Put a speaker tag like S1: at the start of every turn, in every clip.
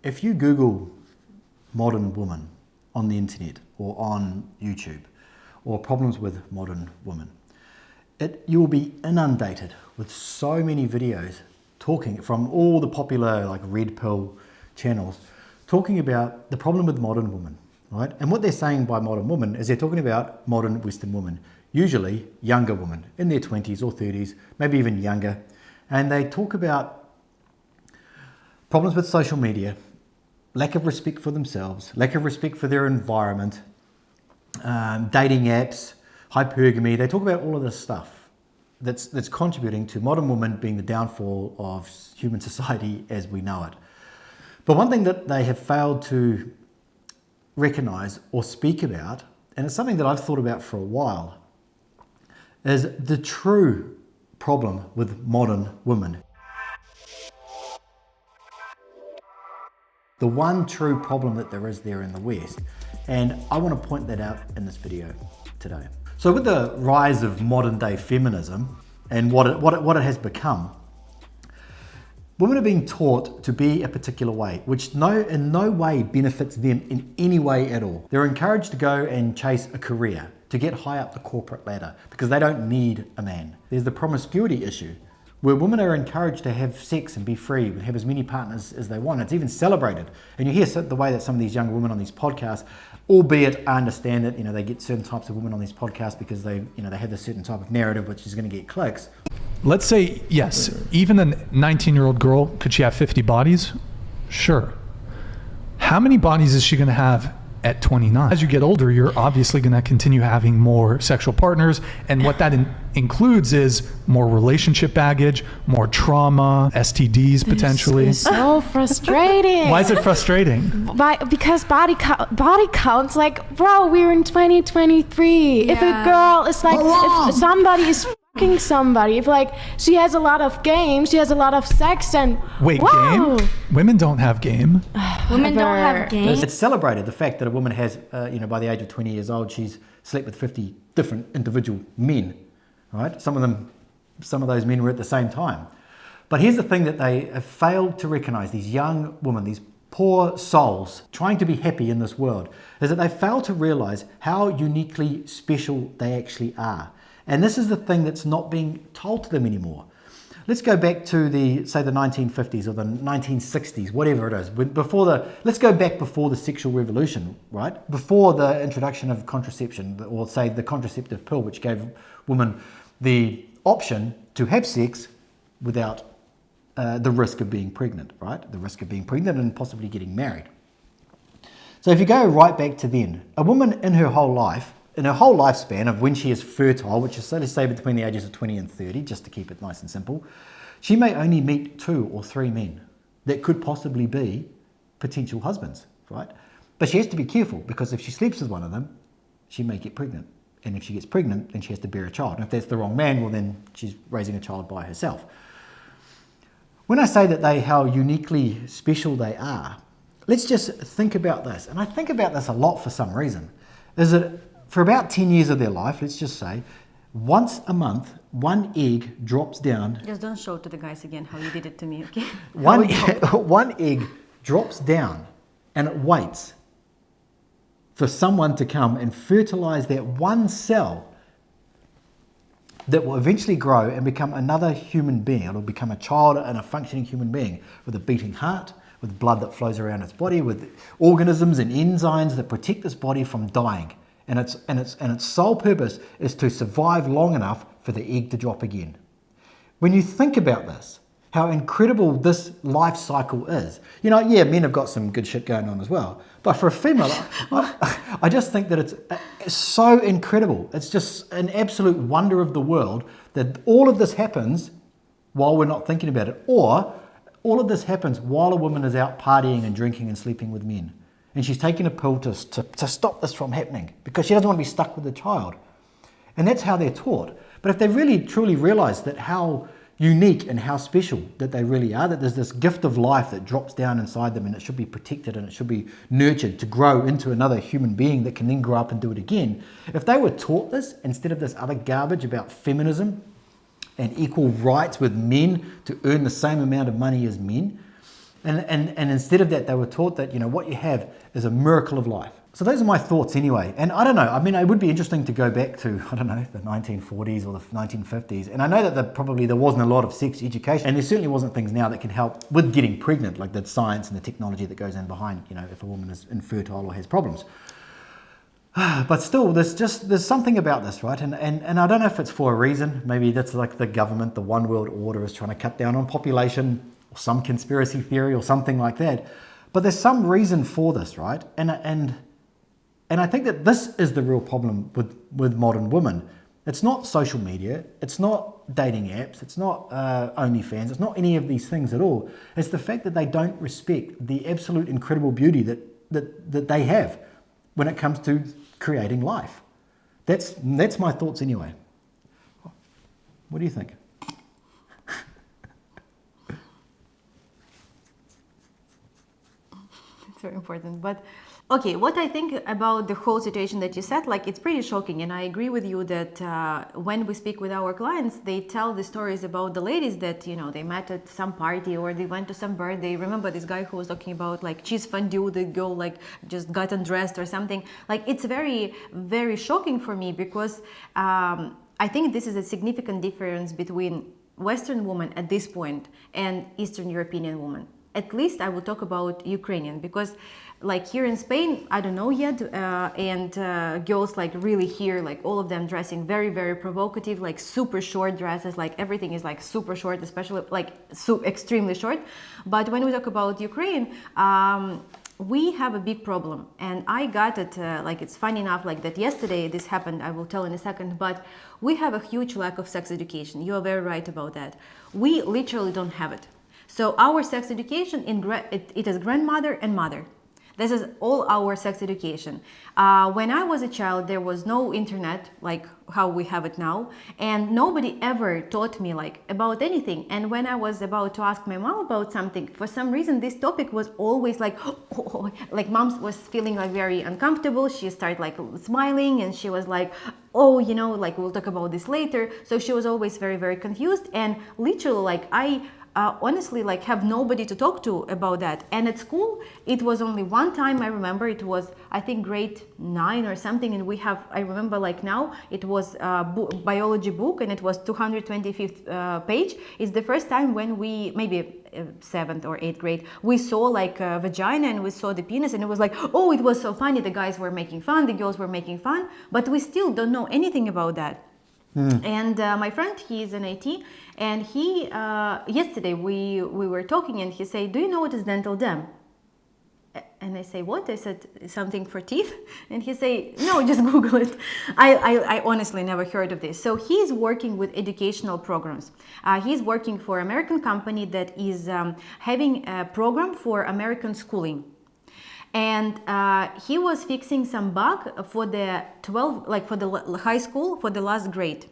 S1: If you Google modern woman on the internet or on YouTube or problems with modern women, you will be inundated with so many videos talking from all the popular like red pill channels talking about the problem with modern women, right? And what they're saying by modern woman is they're talking about modern Western women, usually younger women in their 20s or 30s, maybe even younger. And they talk about problems with social media, lack of respect for themselves, lack of respect for their environment, dating apps, hypergamy. They talk about all of this stuff that's contributing to modern women being the downfall of human society as we know it. But one thing that they have failed to recognize or speak about, and it's something that I've thought about for a while, is the true problem with modern women. The one true problem that there is there in the West. And I want to point that out in this video today. So with the rise of modern day feminism and what it has become, women are being taught to be a particular way, which in no way benefits them in any way at all. They're encouraged to go and chase a career, to get high up the corporate ladder, because they don't need a man. There's the promiscuity issue, where women are encouraged to have sex and be free, and have as many partners as they want. It's even celebrated. And you hear the way that some of these young women on these podcasts, albeit I understand that they get certain types of women on these podcasts because they have a certain type of narrative which is going to get clicks.
S2: Let's say, yes, even a 19-year-old girl, could she have 50 bodies? Sure. How many bodies is she going to have at 29? As you get older, you're obviously going to continue having more sexual partners, and what that includes is more relationship baggage, more trauma, STDs potentially.
S3: It's so frustrating.
S2: Why is it frustrating?
S3: Because body counts, like, bro, we're in 2023.
S4: Yeah.
S3: If a girl is like, if somebody is fucking somebody, if like she has a lot of game, she has a lot of sex, then
S2: wait,
S3: wow.
S2: Game? Women don't have game.
S4: Women don't have game.
S1: It's celebrated, the fact that a woman has, by the age of 20 years old, she's slept with 50 different individual men, right? Some of those men were at the same time. But here's the thing that they have failed to recognize, these young women, these poor souls trying to be happy in this world, is that they fail to realize how uniquely special they actually are. And this is the thing that's not being told to them anymore. Let's go back to the 1950s or the 1960s, whatever it is. Let's go back before the sexual revolution, right? Before the introduction of contraception, or say the contraceptive pill, which gave women the option to have sex without the risk of being pregnant, right? The risk of being pregnant and possibly getting married. So if you go right back to then, a woman in her whole lifespan of when she is fertile, which is, let's say, between the ages of 20 and 30, just to keep it nice and simple, she may only meet 2 or 3 men that could possibly be potential husbands, right? But she has to be careful, because if she sleeps with one of them, she may get pregnant. And if she gets pregnant, then she has to bear a child. And if that's the wrong man, well, then she's raising a child by herself. When I say that how uniquely special they are, let's just think about this. And I think about this a lot for some reason. Is that for about 10 years of their life, let's just say, once a month, one egg drops down.
S4: Just don't show to the guys again how you did it to me, okay?
S1: One egg drops down and it waits for someone to come and fertilize that one cell that will eventually grow and become another human being. It'll become a child and a functioning human being with a beating heart, with blood that flows around its body, with organisms and enzymes that protect this body from dying. And its sole purpose is to survive long enough for the egg to drop again. When you think about this, how incredible this life cycle is. Men have got some good shit going on as well. But for a female, I just think that it's so incredible. It's just an absolute wonder of the world that all of this happens while we're not thinking about it. Or all of this happens while a woman is out partying and drinking and sleeping with men. And she's taking a pill to stop this from happening because she doesn't want to be stuck with the child. And that's how they're taught. But if they really truly realize that how unique and how special that they really are, that there's this gift of life that drops down inside them and it should be protected and it should be nurtured to grow into another human being that can then grow up and do it again. If they were taught this instead of this other garbage about feminism and equal rights with men to earn the same amount of money as men, And instead of that, they were taught that, what you have is a miracle of life. So those are my thoughts anyway. And I don't know, it would be interesting to go back to, the 1940s or the 1950s. And I know that probably there wasn't a lot of sex education, and there certainly wasn't things now that can help with getting pregnant, like the science and the technology that goes in behind, if a woman is infertile or has problems. But still, there's something about this, right? And I don't know if it's for a reason. Maybe that's like the government, the one world order is trying to cut down on population, or some conspiracy theory or something like that. But there's some reason for this, right? And I think that this is the real problem with modern women. It's not social media, it's not dating apps, it's not OnlyFans, it's not any of these things at all. It's the fact that they don't respect the absolute incredible beauty that they have when it comes to creating life. That's my thoughts anyway. What do you think?
S4: It's very important. But okay, what I think about the whole situation that you said, it's pretty shocking. And I agree with you that when we speak with our clients, they tell the stories about the ladies that, they met at some party or they went to some birthday. Remember this guy who was talking about cheese fondue, the girl just got undressed or something. It's very, very shocking for me because I think this is a significant difference between Western women at this point and Eastern European women. At least I will talk about Ukrainian because here in Spain, I don't know yet, and girls really here, all of them dressing very, very provocative, super short dresses, everything is super short, especially extremely short. But when we talk about Ukraine, we have a big problem, and I got it, it's funny enough, that yesterday this happened, I will tell in a second, but we have a huge lack of sex education. You are very right about that. We literally don't have it. So our sex education, it is grandmother and mother. This is all our sex education. When I was a child, there was no internet like how we have it now, and nobody ever taught me about anything. And when I was about to ask my mom about something, for some reason this topic was always mom was feeling very uncomfortable. She started smiling, and she was oh, we'll talk about this later. So she was always very, very confused, and literally I honestly have nobody to talk to about that. And at school it was only one time, I remember, it was I think grade 9 or something, and I remember now it was a biology book, and it was 225th page. It's the first time when we, maybe 7th or 8th grade, we saw a vagina and we saw the penis, and it was oh, it was so funny, the guys were making fun, the girls were making fun, but we still don't know anything about that. And my friend, he is in IT, and he yesterday we were talking, and he said, do you know what is dental dam? And I say, what? I said, something for teeth? And he say, no, just Google it. I honestly never heard of this. So he's working with educational programs. He's working for an American company that is having a program for American schooling. And he was fixing some bug for the 12, for the high school, for the last grade.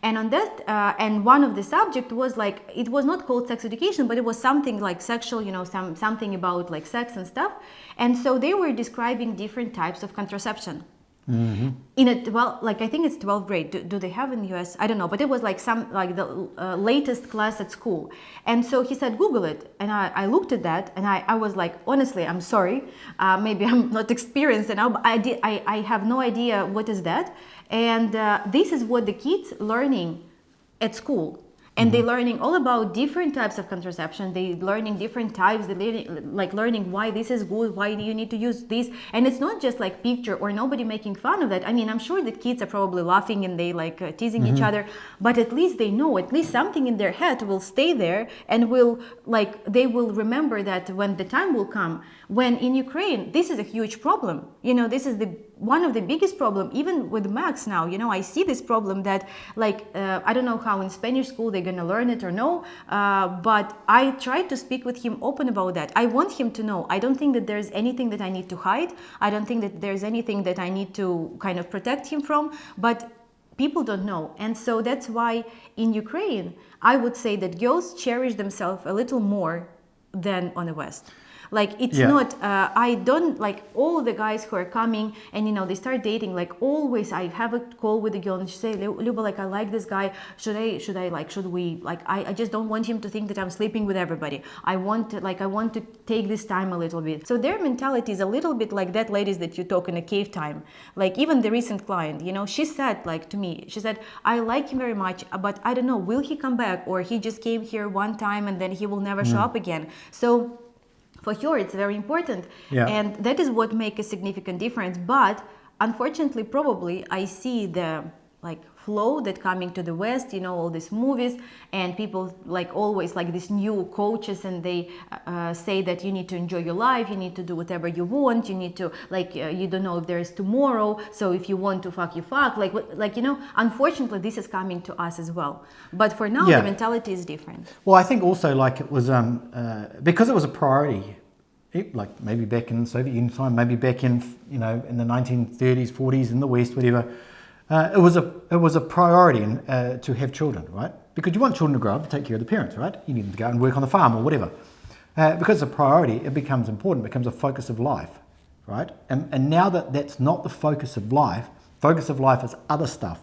S4: And on that, and one of the subject was it was not called sex education, but it was something sexual, something about sex and stuff. And so they were describing different types of contraception. Mm-hmm. In it, I think it's 12th grade. Do they have in the US? I don't know, but it was the latest class at school. And so he said, Google it. And I looked at that, and I was honestly, I'm sorry, maybe I'm not experienced enough. I have no idea what is that. And this is what the kids learning at school. And they're learning all about different types of contraception. They're learning different types. They're learning why this is good, why you need to use this. And it's not just picture or nobody making fun of that. I mean, I'm sure the kids are probably laughing and they teasing each other, but at least they know, at least something in their head will stay there, and will they will remember that when the time will come. When in Ukraine, this is a huge problem. This is one of the biggest problem, even with Max now. I see this problem that I don't know how in Spanish school they're gonna learn it or no, but I try to speak with him open about that. I want him to know. I don't think that there's anything that I need to hide. I don't think that there's anything that I need to kind of protect him from, but people don't know. And so that's why in Ukraine, I would say that girls cherish themselves a little more than on the West. Like it's
S1: Yeah.
S4: not. I don't like all the guys who are coming and they start dating. Like always, I have a call with the girl and she say, Luba, like I like this guy. Should we like? I just don't want him to think that I'm sleeping with everybody. I want to take this time a little bit. So their mentality is a little bit like that ladies that you talk in a cave time. Like even the recent client, she said like to me, she said, I like him very much, but I don't know, will he come back or he just came here one time and then he will never show up again. So for her, it's very important.
S1: Yeah.
S4: And that is what makes a significant difference. But unfortunately, probably I see the like flow that coming to the West, all these movies and people like always like these new coaches and they say that you need to enjoy your life, you need to do whatever you want, you need to like, you don't know if there is tomorrow. So if you want to fuck, you fuck. Unfortunately, this is coming to us as well. But for now,
S1: Yeah.
S4: the mentality is different.
S1: Well, I think also like it was because it was a priority, like maybe back in Soviet Union time, maybe back in in the 1930s, 40s in the West, whatever. It was a priority to have children, right? Because you want children to grow up to take care of the parents, right? You need them to go out and work on the farm or whatever. Because it's a priority, it becomes important, it becomes a focus of life, right? And now that that's not the focus of life is other stuff,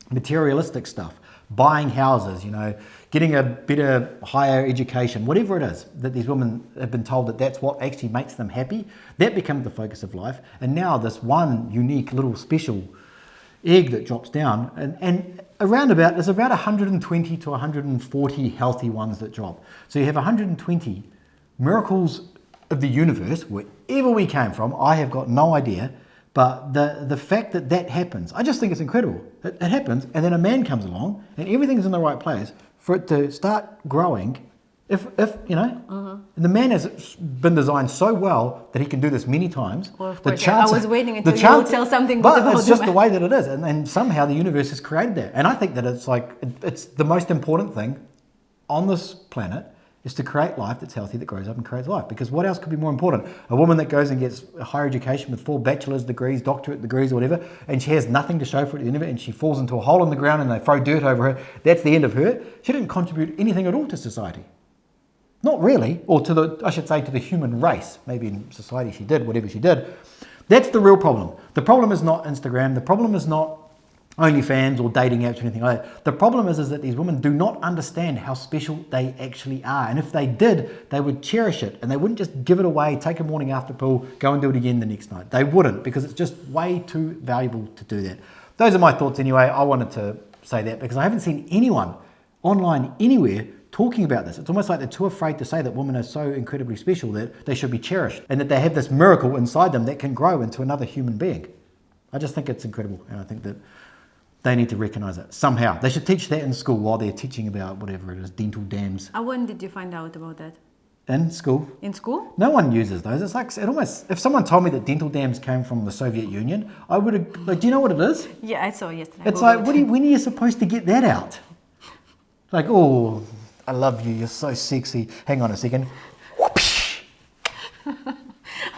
S1: materialistic stuff, buying houses, getting a better, higher education, whatever it is that these women have been told that that's what actually makes them happy, that becomes the focus of life. And now this one unique little special egg that drops down and there's about 120 to 140 healthy ones that drop. So you have 120 miracles of the universe, wherever we came from, I have got no idea, but the fact that happens, I just think it's incredible. It happens, and then a man comes along and everything's in the right place for it to start growing. If and the man has been designed so well that he can do this many times.
S4: Well, of course, I was waiting until you would tell something good
S1: but
S4: about
S1: it's just
S4: the
S1: the way that it is, and somehow the universe has created that. And I think that it's the most important thing on this planet is to create life that's healthy, that grows up and creates life. Because what else could be more important? A woman that goes and gets a higher education with 4 bachelor's degrees, doctorate degrees, or whatever, and she has nothing to show for it at the end of it, and she falls into a hole in the ground and they throw dirt over her. That's the end of her. She didn't contribute anything at all to society. Not really, or to the human race. Maybe in society she did, whatever she did. That's the real problem. The problem is not Instagram. The problem is not OnlyFans or dating apps or anything like that. The problem is that these women do not understand how special they actually are. And if they did, they would cherish it and they wouldn't just give it away, take a morning after pill, go and do it again the next night. They wouldn't, because it's just way too valuable to do that. Those are my thoughts anyway. I wanted to say that because I haven't seen anyone online anywhere talking about this. It's almost like they're too afraid to say that women are so incredibly special that they should be cherished and that they have this miracle inside them that can grow into another human being. I just think it's incredible, and I think that they need to recognise it somehow. They should teach that in school while they're teaching about whatever it is, dental dams.
S4: When did you find out about that?
S1: In school.
S4: In school?
S1: No one uses those. It's like, it almost, if someone told me that dental dams came from the Soviet Union, I would have, like, do you know what it is?
S4: Yeah, I saw yesterday.
S1: It's like, when are you supposed to get that out? Like, oh, I love you, you're so sexy. Hang on a second.
S4: I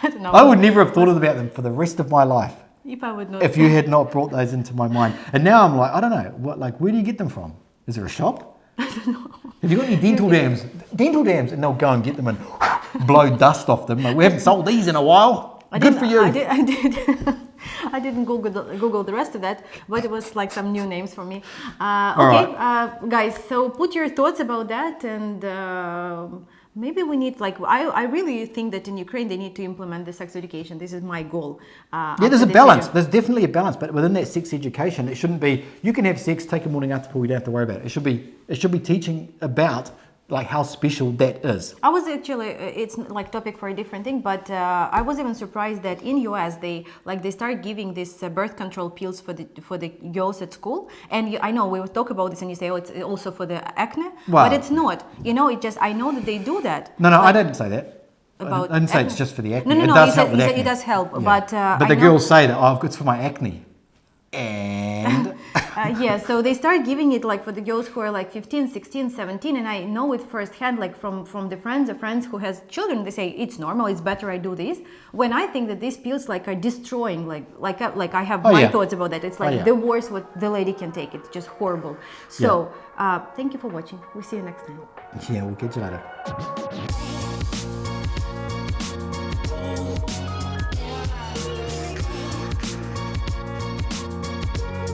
S4: don't know.
S1: I would never have thought about them for the rest of my life
S4: If I would not.
S1: if you had not brought those into my mind. And now I'm like, I don't know, where do you get them from? Is there a shop?
S4: I don't know.
S1: Have you got any dental dams? Dental dams, and they'll go and get them and blow dust off them. Like, we haven't sold these in a while. Good for you.
S4: I didn't Google the rest of that, but it was like some new names for me. Guys, so put your thoughts about that, and maybe we need, like, I really think that in Ukraine they need to implement the sex education. This is my goal.
S1: There's a balance. Video. There's definitely a balance, but within that sex education, it shouldn't be, you can have sex, take a morning after pill, you don't have to worry about it. It should be teaching about like how special that is.
S4: I was actually, it's like topic for a different thing, but I was even surprised that in US they start giving this birth control pills for the girls at school. And I know we will talk about this, and you say, oh, it's also for the acne, but it's not. It just, I know that they do that.
S1: No, I didn't say that. I didn't say it's just for the acne.
S4: No,
S1: it does help with
S4: you said
S1: acne.
S4: it does help,
S1: yeah. But the girls say that, oh, it's for my acne. And
S4: yeah, so they start giving it like for the girls who are like 15, 16, 17, and I know it firsthand, like from the friends who has children. They say it's normal, it's better I do this. When I think that these pills like are destroying, like I have my thoughts about that. It's like the worst what the lady can take. It's just horrible. So thank you for watching. We'll see you next time.
S1: Yeah, we'll catch you later.